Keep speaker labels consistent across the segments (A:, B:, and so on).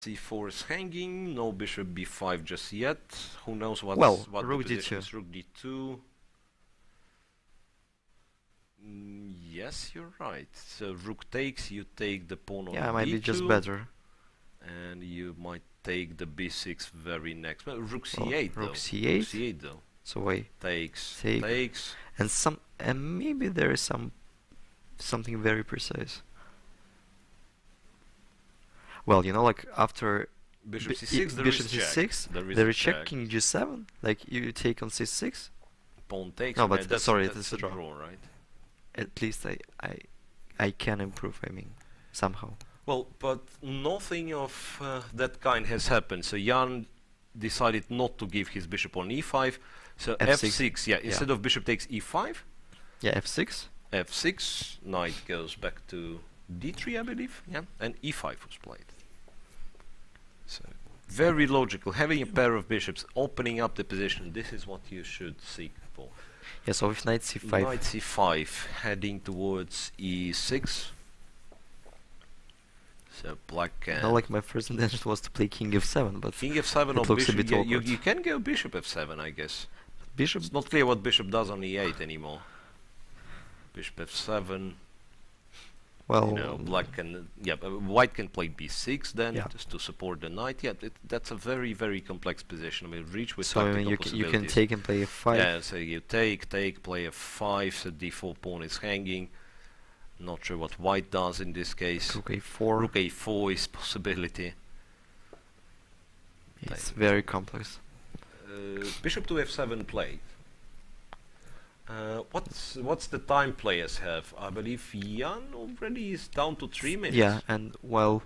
A: c4 is hanging, no bishop b5 just yet. Who knows what
B: rook
A: the position
B: d2.
A: is. Rook d2. Yes, you're right. So rook takes, you take the pawn on
B: Yeah, might
A: d2,
B: be just better.
A: and you might take the b6 very next. Well, rook c8 though.
B: Rook c8.
A: Rook c8 though.
B: So wait.
A: Takes.
B: Take.
A: Takes.
B: And maybe there is something very precise. Well, you know, like after
A: Bishop c6, there
B: bishop
A: is check.
B: c6, there is check, king g7, like you take on c6.
A: Pawn takes.
B: No, but
A: that's,
B: sorry,
A: that's
B: it's a draw.
A: Right?
B: At least I can improve, I mean, somehow.
A: Well, but nothing of that kind has happened. So Jan decided not to give his bishop on e5. So f6, yeah, instead of bishop takes e5.
B: Yeah, f6.
A: f6, knight goes back to d3, I believe, yeah, and e5 was played. So very logical. Having a pair of bishops, opening up the position. This is what you should seek for.
B: Yeah, so with knight c5.
A: Knight c5, heading towards e6. So black can.
B: Not like my first intention was to play king f7, but
A: king f7 or
B: looks
A: bishop.
B: a bit
A: Yeah,
B: awkward.
A: you can go bishop f7, I guess.
B: Bishop.
A: It's not clear what bishop does on e8 anymore. Bishop f7.
B: Well,
A: You know, black can, white can play b6 then,
B: Yeah.
A: just to support the knight. Yeah, that's a very, very complex position. I mean, reach with
B: so I mean,
A: tactical
B: you can
A: possibilities.
B: take and play f5.
A: Yeah, so you take, play f5, so d4 pawn is hanging. Not sure what white does in this case.
B: Rook a4.
A: Rook a4 is possibility.
B: It's very complex.
A: Bishop to f7 played. What's the time players have? I believe Jan already is down to 3 minutes.
B: Yeah, and well,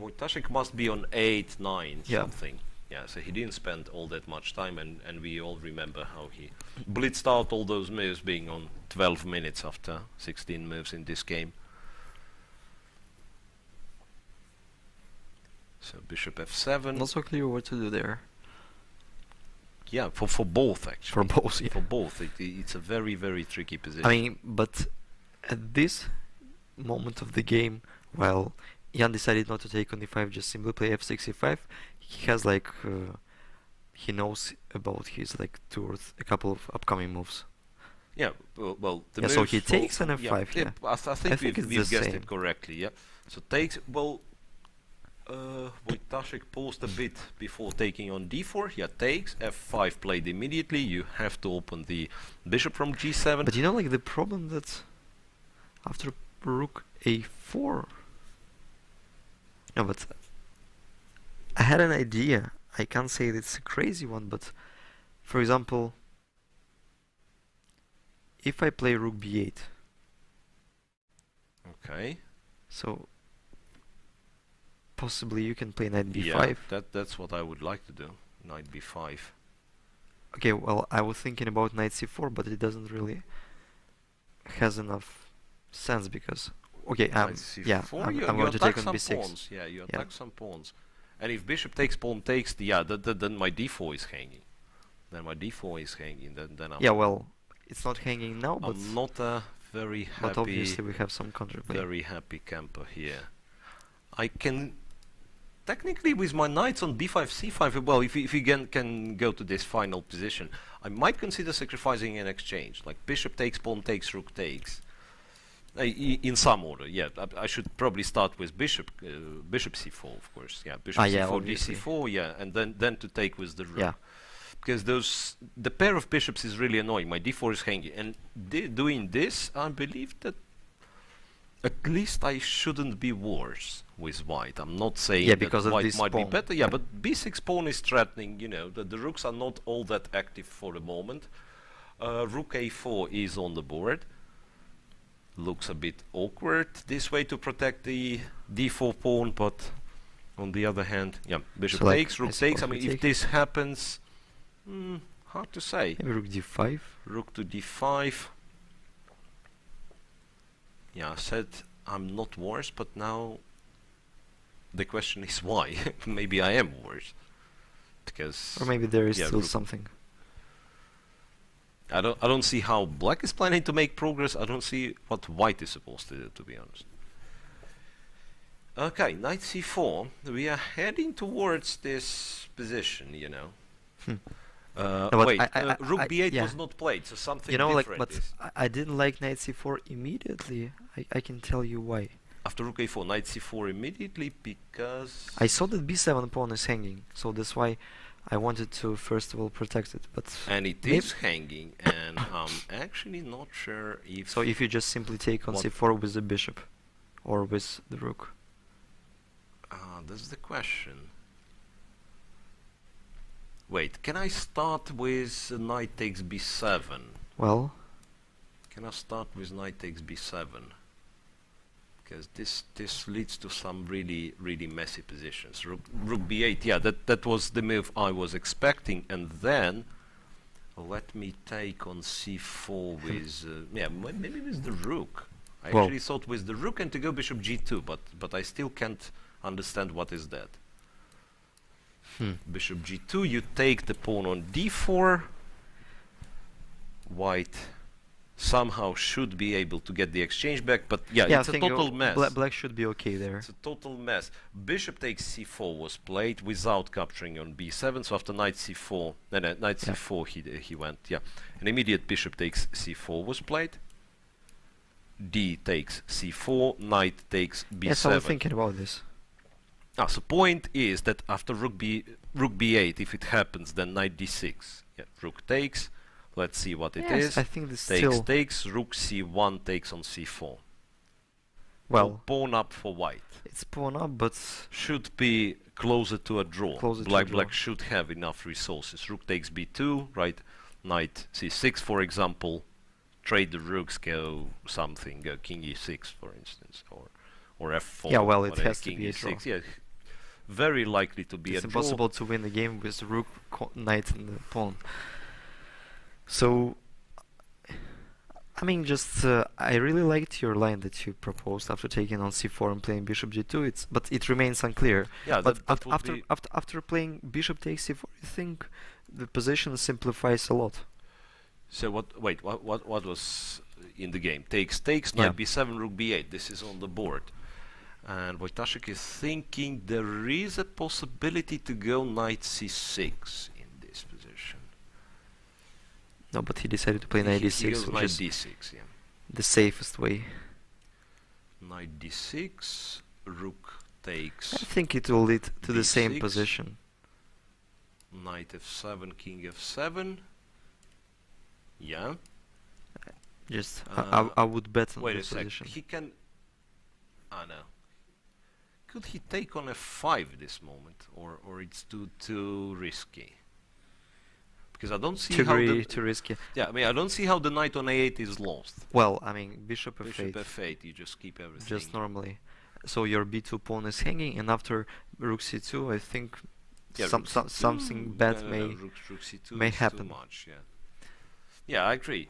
A: Wojtaszek must be on 8, 9,
B: Yeah.
A: something. Yeah, so he didn't spend all that much time, and we all remember how he blitzed out all those moves, being on 12 minutes after 16 moves in this game. So bishop f7.
B: not so clear what to do there.
A: Yeah, for both actually.
B: For both, yeah.
A: For both, it's a very, very tricky position.
B: I mean, but at this moment of the game, while Jan decided not to take on e5, just simply play f6, e5, he has like, he knows about his like a couple of upcoming moves.
A: yeah, well, the
B: Yeah, so
A: moves
B: he
A: for-
B: takes an f5, yeah.
A: I think
B: think it's
A: we've
B: the
A: guessed
B: same.
A: it correctly, yeah. So takes, well, Wojtaszek paused a bit before taking on d4, yeah, takes, f5 played immediately, you have to open the bishop from g7.
B: But you know, like the problem that after rook a4, no, but I had an idea. I can't say it's a crazy one, but for example, if I play rook b8,
A: Okay.
B: so possibly you can play knight b5.
A: Yeah, that's what I would like to do, knight b5.
B: Okay, well, I was thinking about knight c4, but it doesn't really has enough sense because okay,
A: Knight c4,
B: yeah,
A: you
B: I'm going to
A: attack
B: take on
A: some
B: b6.
A: pawns. Yeah, you attack some pawns. And if bishop takes, pawn takes, then my d4 is hanging. Then my d4 is hanging. Then I'm,
B: Yeah, well, it's not hanging now, but
A: I'm not a very
B: but
A: happy,
B: obviously we have some counterplay.
A: very happy camper here. I can technically with my knights on b5, c5. Well, if you can go to this final position, I might consider sacrificing an exchange, like bishop takes, pawn takes, rook takes. In some order, yeah. I should probably start with bishop c4, of course. Yeah, bishop
B: yeah,
A: c4,
B: obviously.
A: dc4, yeah, and then to take with the rook.
B: Yeah.
A: Because the pair of bishops is really annoying. My d4 is hanging, and doing this, I believe that at least I shouldn't be worse with white. I'm not saying
B: Yeah,
A: that
B: because of
A: white
B: this
A: might be
B: pawn.
A: better. Yeah, but b6 pawn is threatening. You know, the rooks are not all that active for the moment. Rook a4 is on the board. Looks a bit awkward this way to protect the d4 pawn, but on the other hand, yeah, bishop
B: So, like,
A: takes, rook
B: I
A: takes. I
B: suppose we
A: mean, if
B: take.
A: this happens, hard to say.
B: Maybe rook d5.
A: Rook to d5. Yeah, I said I'm not worse, but now the question is why. Maybe I am worse, because
B: Or maybe there is
A: yeah,
B: still
A: rook-
B: something.
A: I don't see how black is planning to make progress. I don't see what white is supposed to do, to be honest. Okay, knight c4. We are heading towards this position, you know.
B: Hmm. No, but
A: wait,
B: I-
A: rook b8
B: yeah.
A: was not played, so something
B: You know, like,
A: different
B: but
A: is.
B: I didn't like knight c4 immediately. I can tell you why.
A: After rook a4, knight c4 immediately because...
B: I saw that b7 pawn is hanging, so that's why I wanted to first of all protect it. But
A: And it is hanging, and I'm actually not sure if...
B: so if you just simply take on
A: What?
B: c4 with the bishop, or with the rook.
A: That's the question. Wait, can I start with knight takes b7?
B: Well,
A: Can I start with knight takes b7? Because this leads to some really messy positions. Rook b8, yeah, that was the move I was expecting, and then let me take on c4 with yeah, maybe with the rook. I
B: Well-
A: actually thought with the rook and to go bishop g2, but I still can't understand what is that. Bishop g2, you take the pawn on d4. White somehow should be able to get the exchange back, but yeah,
B: yeah,
A: it's
B: I
A: a
B: think
A: total mess.
B: black should be okay there.
A: It's a total mess. Bishop takes c4 was played without capturing on b7, so after knight c4, knight
B: Yeah.
A: c4 he went, yeah. An immediate bishop takes c4 was played. D takes c4, knight takes b7.
B: Yes, I was thinking about this.
A: So point is that after rook b8, if it happens, then knight d6. Yeah, rook takes. Let's see what it
B: Yes,
A: is.
B: I think this
A: Takes,
B: still
A: takes, rook c1 takes on c4.
B: well.
A: Pawn up for white.
B: It's pawn up, but
A: Should be closer to a draw.
B: Closer to a
A: Black
B: draw.
A: should have enough resources. Rook takes b2, right? Knight c6, for example. Trade the rooks, go something, go king e6, for instance, or f4.
B: Yeah, well, it
A: whatever,
B: has to
A: king
B: be a
A: e6.
B: draw.
A: Yeah, very likely to be
B: it's
A: a draw.
B: impossible to win the game with rook, knight, and the pawn. So, I mean, just I really liked your line that you proposed after taking on c4 and playing bishop g2. But it remains unclear.
A: Yeah,
B: But
A: that would be
B: after playing bishop takes c4, I think the position simplifies a lot.
A: So what? Wait, what was in the game? Takes,
B: Yeah.
A: knight b7, rook b8. This is on the board, and Wojtaszek is thinking there is a possibility to go knight c6 in this position.
B: No, but he decided to play knight
A: He
B: d6,
A: goes
B: which
A: knight
B: is
A: d6. Yeah,
B: the safest way.
A: knight d6, rook takes.
B: I think it will lead to the same
A: b6.
B: position.
A: Knight f7, king f7. Yeah.
B: Just
A: Uh,
B: I would bet on
A: Wait a
B: this
A: sec.
B: position.
A: He can. Ah no. Could he take on f5 this moment, or it's too risky? Because I don't see how
B: Too risky.
A: yeah, I mean I don't see how the knight on a8 is lost.
B: Well, I mean, bishop
A: Bishop
B: f8,
A: f8, you just keep everything.
B: just normally. So your b2 pawn is hanging, and after rook c2, I think
A: Yeah, rook C2,
B: something bad
A: no,
B: may
A: rook c2
B: may
A: is
B: happen.
A: too much. Yeah. Yeah, I agree.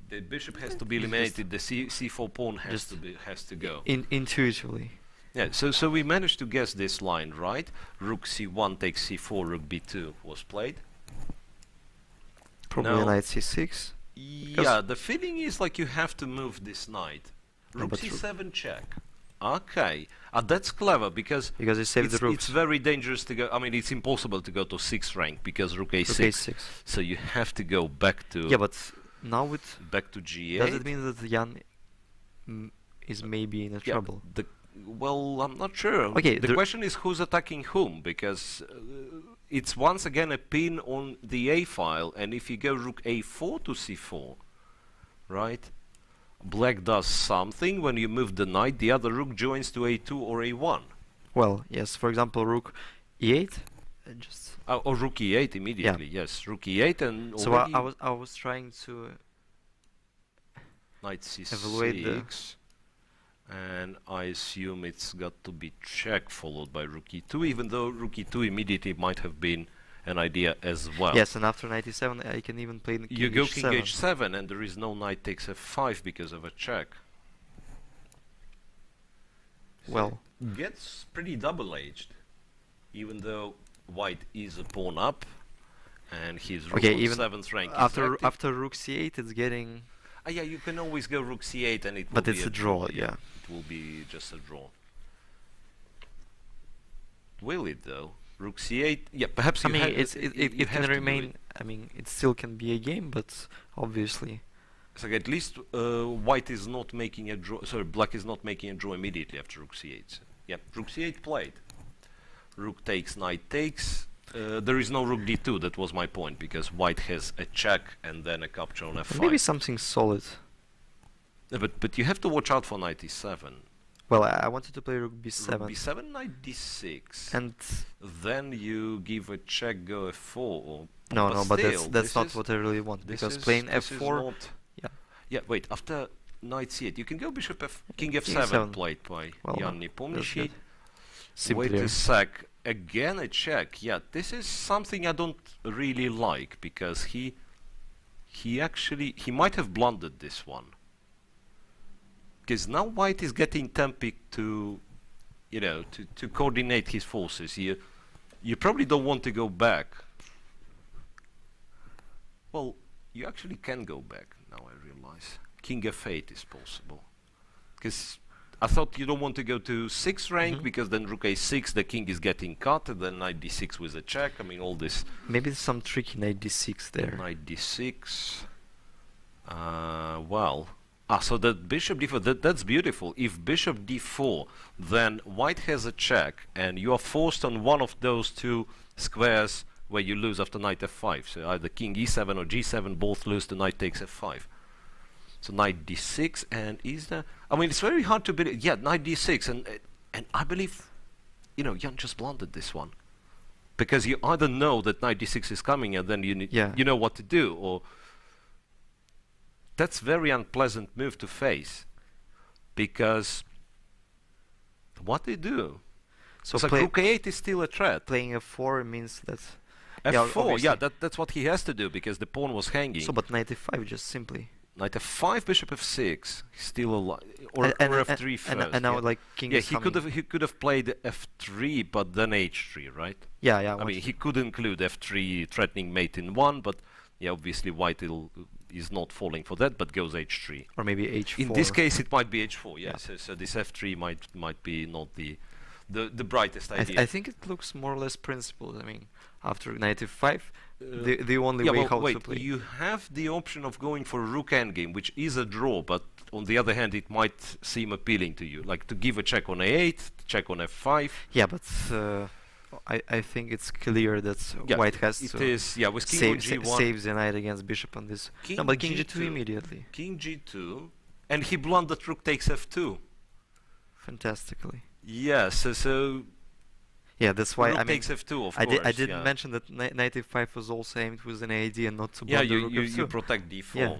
A: The bishop has to be eliminated. The c4 pawn has to go.
B: intuitively.
A: Yeah, so we managed to guess this line, right? Rook c1 takes c4, rook b2 was played.
B: Probably
A: No.
B: knight c6.
A: Yeah, the feeling is like you have to move this knight.
B: No,
A: Rook
B: but
A: c7 check. Okay, that's clever because
B: Because you save the
A: it's
B: rooks.
A: very dangerous to go. I mean, it's impossible to go to 6th rank because rook a6.
B: Rook a6.
A: So you have to go back to
B: Yeah, but now with
A: back to g8.
B: does it mean that Jan is maybe in a
A: Yeah,
B: trouble?
A: well, I'm not sure.
B: Okay,
A: the question is who's attacking whom, because it's once again a pin on the A file, and if you go rook a4 to c4, right? Black does something. When you move the knight, the other rook joins to a2 or a1.
B: Well, yes. For example, rook e8. Just
A: Or rook e8 immediately. Yes, rook e8 and
B: so
A: already
B: I was trying to
A: knight c6.
B: evaluate the
A: And I assume it's got to be check followed by rook e2, even though rook e2 immediately might have been an idea as well.
B: yes, and after knight e7, I can even play king
A: You go
B: h7.
A: king h7 and there is no knight takes f5 because of a check.
B: Well,
A: Gets pretty double-edged, even though white is a pawn up and his rook
B: okay,
A: on
B: even
A: 7th rank is
B: after
A: active.
B: rook c8, it's getting.
A: Yeah, you can always go rook c8 and it will
B: But
A: be
B: it's
A: a
B: a draw, yeah.
A: It will be just a draw. will it though? Rook c8. Yeah, perhaps
B: I
A: you
B: mean,
A: have,
B: it
A: you
B: can
A: have to do
B: remain.
A: it.
B: I mean, it still can be a game, but obviously,
A: So at least white is not making a draw. Sorry, black is not making a draw immediately after rook c8. So, yeah, rook c8 played. Rook takes, knight takes. There is no rook d2. That was my point, because white has a check and then a capture on f5.
B: maybe something solid.
A: But you have to watch out for knight e7.
B: Well, I wanted to play rook b7,
A: Rook b7, knight d6.
B: and
A: Then you give a check, go f4. Or
B: no, but
A: still,
B: that's not
A: is-
B: what I really want,
A: this
B: because
A: is-
B: playing
A: this is
B: f4.
A: not-
B: Yeah.
A: Yeah, wait, after knight c8, you can go bishop king
B: King
A: f7
B: f7.
A: played by
B: Well,
A: Jan
B: that's
A: Nepomniachtchi.
B: good. Simpler.
A: Wojtaszek, again a check. Yeah, this is something I don't really like, because he might have blundered this one. Because now white is getting tempted to, to coordinate his forces. You probably don't want to go back. Well, you actually can go back, now I realize. King f8 is possible. Because I thought you don't want to go to 6th rank, because then rook a6, the king is getting cut, and then knight d6 with a check. I mean, all this.
B: Maybe some tricky knight d6 there.
A: Knight d6. Well. So that bishop d4, that's beautiful. If bishop d4, then white has a check, and you are forced on one of those two squares where you lose after knight f5. So either king e7 or g7, both lose, the knight takes f5. So knight d6, and is there... I mean, it's very hard to believe... Yeah, knight d6, and I believe, Jan just blundered this one. Because you either know that knight d6 is coming, and then you know what to do, or... That's very unpleasant move to face, because what they do?
B: So
A: So rook a8 is still a threat.
B: playing f4 means that.
A: f4, yeah,
B: obviously.
A: that's what he has to do, because the pawn was hanging.
B: So, but knight f5 just simply.
A: Knight f5, bishop f6, still alive, or f3 first.
B: And now
A: yeah.
B: like king
A: Yeah,
B: is
A: he
B: coming.
A: could have played f3, but then h3, right?
B: Yeah.
A: I mean, he could include f3 threatening mate in 1, but yeah, obviously white is not falling for that, but goes h3.
B: Or maybe h4.
A: In this case, it might be h4. Yeah.
B: Yeah.
A: So this f3 might be not the brightest
B: I
A: idea.
B: think it looks more or less principled. I mean, after knight f5, the only
A: Yeah,
B: way
A: well,
B: how
A: wait.
B: to play.
A: You have the option of going for a rook endgame, which is a draw, but on the other hand, it might seem appealing to you, like to give a check on a8, check on f5.
B: Yeah, but I think it's clear that
A: Yeah,
B: white has
A: it
B: to
A: is. Yeah, with king on g1,
B: saves the knight against bishop on this. No, but king g2 immediately.
A: King g2, and he blundered rook takes f2.
B: Fantastically.
A: Yeah, so
B: Yeah, that's why
A: rook
B: I mean.
A: takes f2, of
B: I
A: course.
B: didn't
A: yeah.
B: mention that knight f5 was also aimed with an idea not to
A: Yeah,
B: blunder
A: you
B: rook f2.
A: protect d4.
B: Yeah.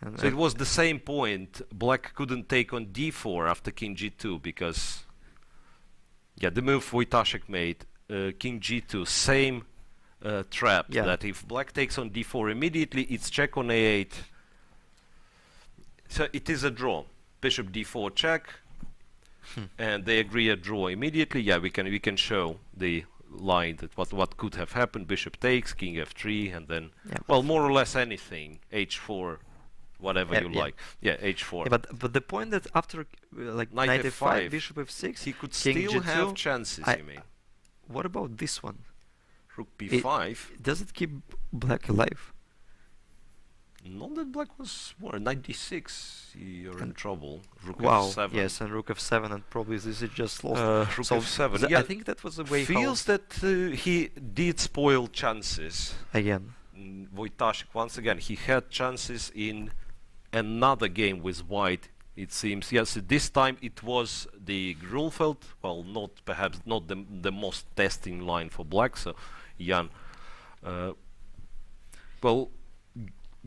B: And,
A: So it was the same point. Black couldn't take on d4 after king g2 because, yeah, the move Wojtaszek made, king g2, same trap.
B: Yeah.
A: That if black takes on d4 immediately, it's check on a8. So it is a draw. Bishop d4 check, and they agree a draw immediately. Yeah, we can show the line that what could have happened. Bishop takes, king f3, and then
B: Yeah.
A: well, more or less anything. h4. Whatever
B: Yeah,
A: you
B: yeah.
A: like. Yeah, h4.
B: yeah, but the point that after like
A: Knight
B: knight
A: f5,
B: f5, bishop f6,
A: he could
B: king
A: still
B: g2,
A: have chances,
B: I-
A: you mean.
B: what about this one?
A: Rook b5.
B: Does it keep black alive?
A: Not that black was more. Knight d6, you're in trouble. Rook
B: Wow,
A: f7.
B: yes, and rook f7, and probably this is just lost.
A: Rook
B: So
A: f7. Yeah,
B: I think that was a way
A: feels that he did spoil chances.
B: how, again.
A: Wojtaszek, once again, he had chances in another game with white, it seems. Yes, this time it was the Grunfeld. Well, perhaps not the most testing line for black. So Jan, well,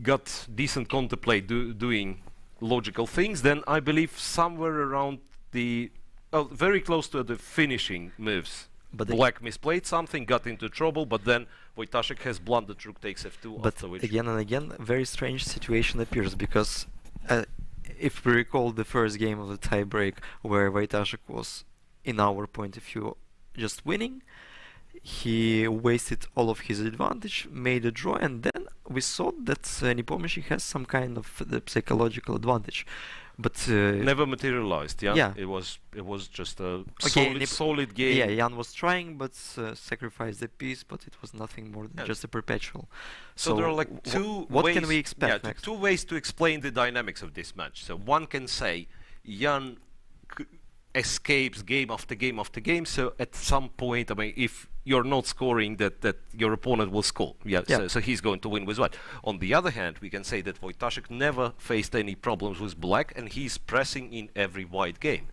A: got decent contemplate doing logical things. Then I believe somewhere around very close to the finishing moves.
B: But
A: Black misplayed something, got into trouble, but then Wojtaszek has blundered rook takes f2,
B: But
A: after which...
B: again and again, a very strange situation appears because if we recall the first game of the tiebreak where Wojtaszek was, in our point of view, just winning, he wasted all of his advantage, made a draw, and then we saw that Nepomniachtchi has some kind of psychological advantage. But
A: Never materialized. Yeah.
B: yeah.
A: It was just a
B: Okay,
A: solid game.
B: yeah, Jan was trying, but sacrificed the piece, but it was nothing more than
A: Yeah.
B: just a perpetual.
A: So there are like two
B: what
A: ways.
B: can we expect
A: Yeah,
B: next?
A: two ways to explain the dynamics of this match. So one can say Jan escapes game after game after game. So at some point, I mean, if you're not scoring, that your opponent will score. Yeah.
B: Yeah.
A: So he's going to win with white. On the other hand, we can say that Wojtaszek never faced any problems with black, and he's pressing in every white game.